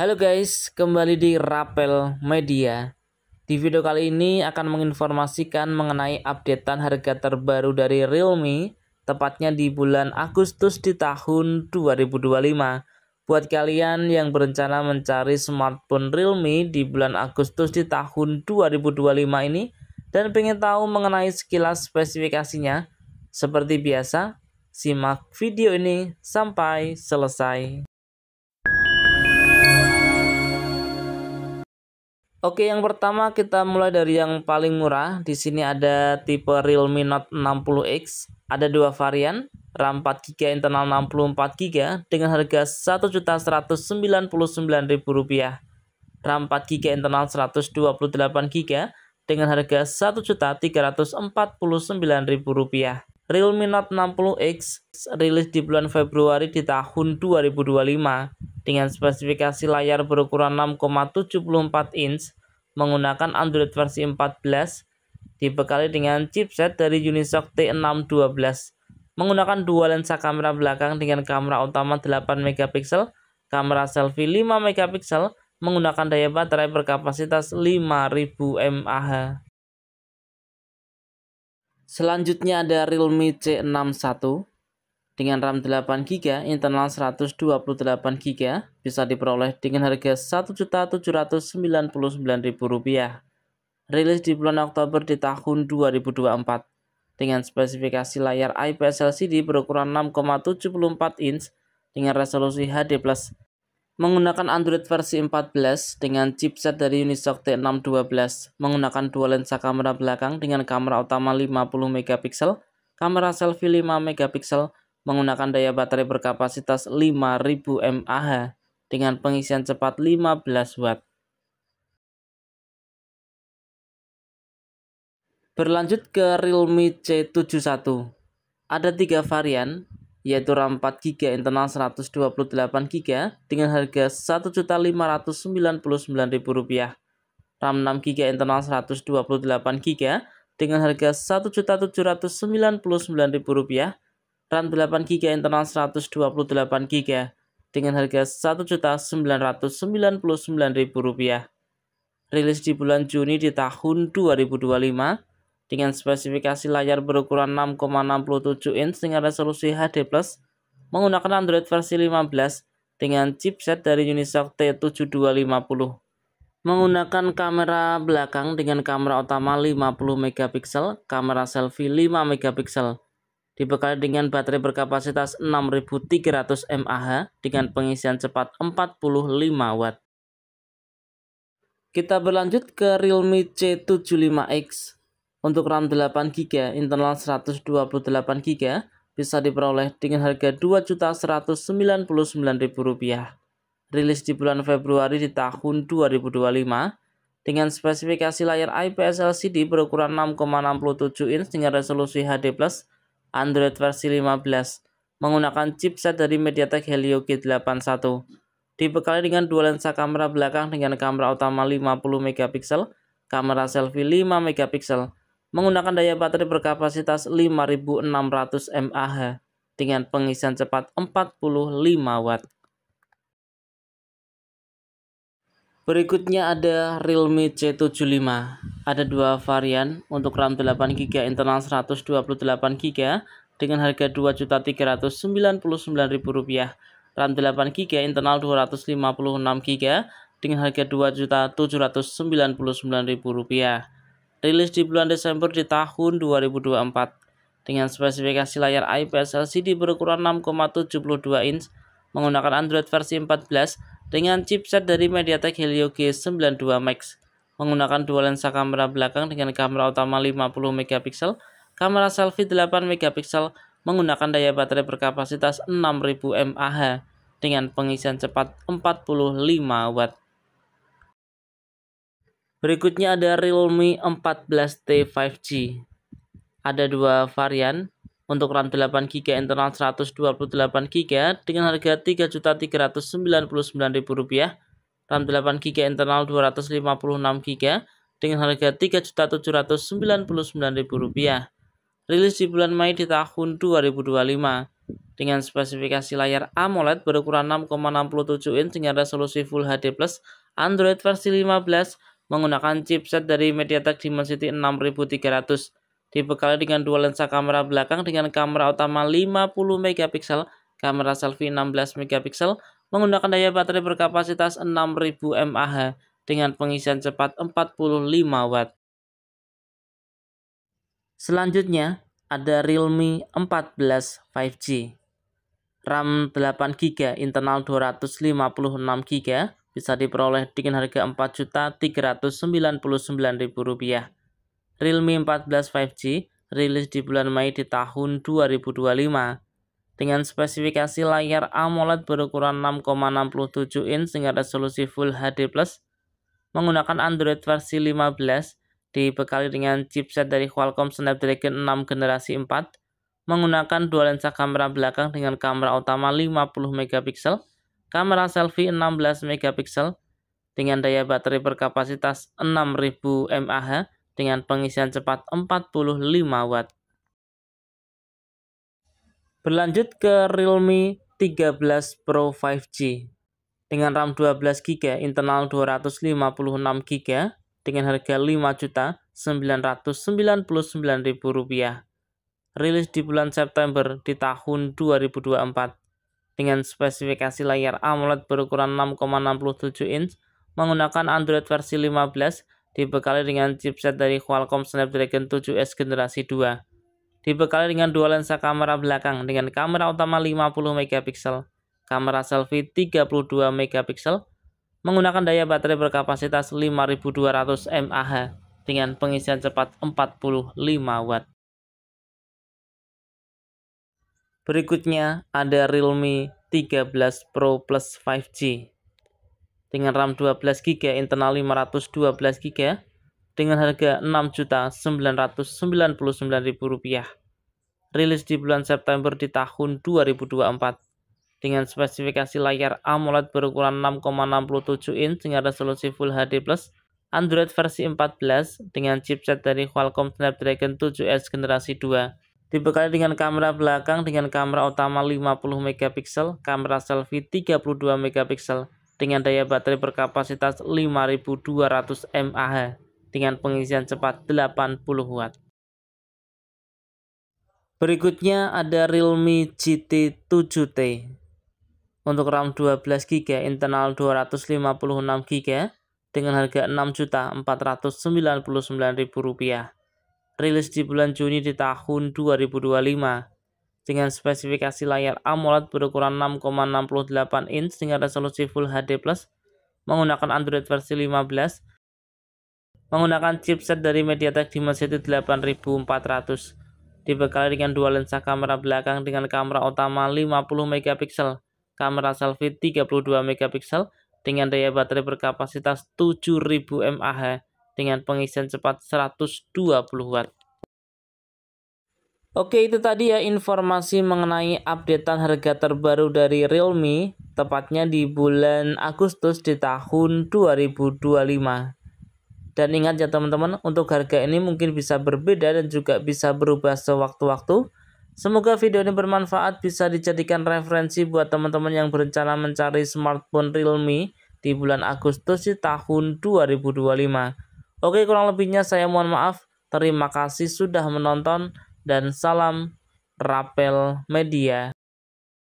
Halo guys, kembali di Rapel Media. Di video kali ini akan menginformasikan mengenai updatean harga terbaru dari Realme, tepatnya di bulan Agustus di tahun 2025. Buat kalian yang berencana mencari smartphone Realme di bulan Agustus di tahun 2025 ini dan pengen tahu mengenai sekilas spesifikasinya, seperti biasa, simak video ini sampai selesai. Oke, yang pertama kita mulai dari yang paling murah. Di sini ada tipe Realme Note 60X. Ada dua varian, RAM 4GB, internal 64GB dengan harga Rp1.199.000. RAM 4GB, internal 128GB dengan harga Rp1.349.000. Realme Note 60X rilis di bulan Februari di tahun 2025 dengan spesifikasi layar berukuran 6,74 inch menggunakan Android versi 14, dibekali dengan chipset dari Unisoc T612, menggunakan dua lensa kamera belakang dengan kamera utama 8 megapiksel, kamera selfie 5 megapiksel, menggunakan daya baterai berkapasitas 5000 mAh. Selanjutnya ada Realme C61 dengan RAM 8GB, internal 128GB, bisa diperoleh dengan harga Rp1.799.000. Rilis di bulan Oktober di tahun 2024 dengan spesifikasi layar IPS LCD berukuran 6,74 inch dengan resolusi HD+, menggunakan Android versi 14 dengan chipset dari Unisoc T612, menggunakan dua lensa kamera belakang dengan kamera utama 50 megapiksel, kamera selfie 5 megapiksel, menggunakan daya baterai berkapasitas 5000 mAh dengan pengisian cepat 15 watt. Berlanjut ke Realme C71. Ada tiga varian, yaitu RAM 4GB, internal 128GB dengan harga Rp1.599.000. RAM 6GB, internal 128GB dengan harga Rp1.799.000. RAM 8GB, internal 128GB dengan harga Rp1.999.000. Rilis di bulan Juni di tahun 2025 dengan spesifikasi layar berukuran 6,67 inch dengan resolusi HD+, menggunakan Android versi 15 dengan chipset dari Unisoc T7250. Menggunakan kamera belakang dengan kamera utama 50 megapiksel, kamera selfie 5 megapiksel. Dibekali dengan baterai berkapasitas 6300 mAh dengan pengisian cepat 45 watt. Kita berlanjut ke Realme C75X. Untuk RAM 8GB, internal 128GB, bisa diperoleh dengan harga Rp2.199.000. Rilis di bulan Februari di tahun 2025 dengan spesifikasi layar IPS LCD berukuran 6,67 inch dengan resolusi HD+, Android versi 15, menggunakan chipset dari MediaTek Helio G81. Dibekali dengan dua lensa kamera belakang dengan kamera utama 50 megapiksel, kamera selfie 5 megapiksel, menggunakan daya baterai berkapasitas 5600 mAh dengan pengisian cepat 45 watt. Berikutnya ada Realme C75. Ada dua varian, untuk RAM 8GB, internal 128GB dengan harga Rp2.399.000. RAM 8GB, internal 256GB dengan harga Rp2.799.000. Rilis di bulan Desember di tahun 2024 dengan spesifikasi layar IPS LCD berukuran 6,72 inch menggunakan Android versi 14 dengan chipset dari MediaTek Helio G92 Max, menggunakan dua lensa kamera belakang dengan kamera utama 50 megapiksel, kamera selfie 8 megapiksel, menggunakan daya baterai berkapasitas 6000 mAh dengan pengisian cepat 45 watt. Berikutnya ada Realme 14T 5G. Ada dua varian, untuk RAM 8GB, internal 128GB dengan harga Rp3.399.000. RAM 8GB, internal 256GB dengan harga Rp3.799.000. Rilis di bulan Mei di tahun 2025 dengan spesifikasi layar AMOLED berukuran 6,67 inch dengan resolusi Full HD+, Android versi 15 menggunakan chipset dari MediaTek Dimensity 6300, dibekali dengan dua lensa kamera belakang dengan kamera utama 50 megapiksel, kamera selfie 16 megapiksel, menggunakan daya baterai berkapasitas 6000 mAh dengan pengisian cepat 45 Watt. Selanjutnya ada Realme 14 5G. RAM 8GB, internal 256GB, bisa diperoleh dengan harga Rp4.399.000. Realme 14 5G rilis di bulan Mei di tahun 2025 dengan spesifikasi layar AMOLED berukuran 6,67 inch dengan resolusi Full HD+, menggunakan Android versi 15, dibekali dengan chipset dari Qualcomm Snapdragon 6 generasi 4, menggunakan dua lensa kamera belakang dengan kamera utama 50 megapiksel, kamera selfie 16 megapiksel, dengan daya baterai berkapasitas 6000 mAh dengan pengisian cepat 45 Watt. Berlanjut ke Realme 13 Pro 5G dengan RAM 12GB, internal 256GB dengan harga Rp5.999.000. Rilis di bulan September di tahun 2024 dengan spesifikasi layar AMOLED berukuran 6,67 inch menggunakan Android versi 15, dibekali dengan chipset dari Qualcomm Snapdragon 7S generasi 2, dibekali dengan dua lensa kamera belakang dengan kamera utama 50 megapiksel, kamera selfie 32 megapiksel, menggunakan daya baterai berkapasitas 5200 mAh dengan pengisian cepat 45 Watt. Berikutnya ada Realme 13 Pro Plus 5G dengan RAM 12GB, internal 512GB dengan harga Rp6.999.000. Rilis di bulan September di tahun 2024 dengan spesifikasi layar AMOLED berukuran 6,67 inch dengan resolusi Full HD+, Android versi 14 dengan chipset dari Qualcomm Snapdragon 7S generasi 2, dibekali dengan kamera belakang dengan kamera utama 50 megapiksel, kamera selfie 32 megapiksel dengan daya baterai berkapasitas 5200 mAh dengan pengisian cepat 80 Watt. Berikutnya ada Realme GT 7T untuk RAM 12GB, internal 256GB dengan harga Rp6.499.000. Rilis di bulan Juni di tahun 2025 dengan spesifikasi layar AMOLED berukuran 6,68 inch dengan resolusi Full HD+, menggunakan Android versi 15, menggunakan chipset dari MediaTek Dimensity 8400, dibekali dengan dua lensa kamera belakang dengan kamera utama 50 megapiksel, kamera selfie 32 megapiksel dengan daya baterai berkapasitas 7000 mAh dengan pengisian cepat 120 Watt. Oke, itu tadi ya informasi mengenai updatean harga terbaru dari Realme, tepatnya di bulan Agustus di tahun 2025. Dan ingat ya teman-teman, untuk harga ini mungkin bisa berbeda dan juga bisa berubah sewaktu-waktu. Semoga video ini bermanfaat, bisa dijadikan referensi buat teman-teman yang berencana mencari smartphone Realme di bulan Agustus di tahun 2025. Oke, kurang lebihnya saya mohon maaf. Terima kasih sudah menonton dan salam Rapel Media.